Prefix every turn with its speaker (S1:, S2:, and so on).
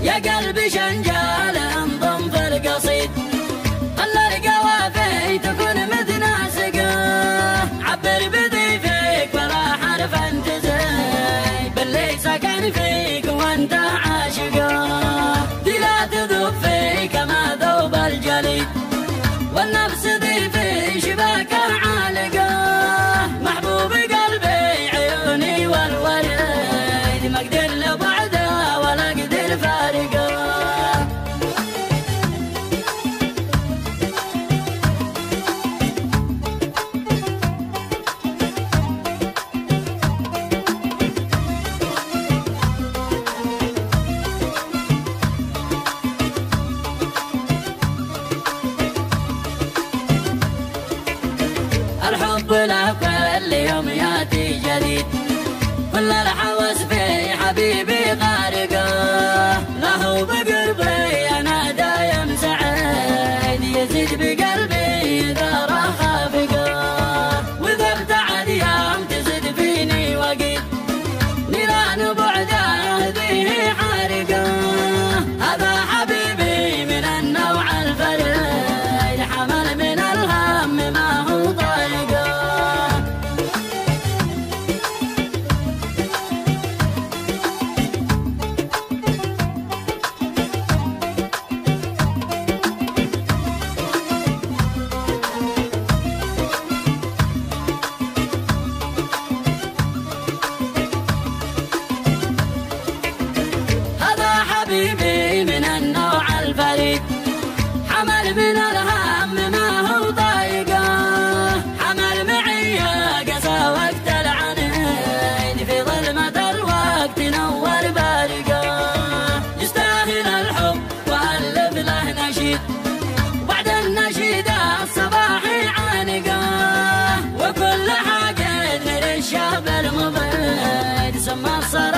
S1: يا قلبي شنجال انضم في القصيد، خلى القوافي تكون متناسقة، عبر بضيفك ولا حرف انت زي باللي سكن فيك وانت عاشقة، دي لا تذوب فيك ما ذوب الجليد، والنفس ضيفي شباك عالقة، محبوب قلبي عيوني والوريد، ما اقدر لبعده ولا اقدر فارقه. الحب له كل يوم ياتي جديد، كل الحواس في حبيبي غارقة، له بقربي انا دايم سعيد، يزيد بقلبي إذا راح خافقة، واذا ابتعد يوم تزيد فيني وقيد، نيران بعده ذيه حارقة، هذا حبيبي من النوع الفريد، حمل من الهم ما هو طايقة. حبيبي من النوع الفريد، حمل من الهم ما هو طايقة، حمل معي قسى وقت العنين، في ظلمة الوقت نور بارقة، يستاهل الحب وألف له نشيد، وبعد النشيد الصباحي عانقة، وكل حاجة غير الشاب المبيد سمى الصلاة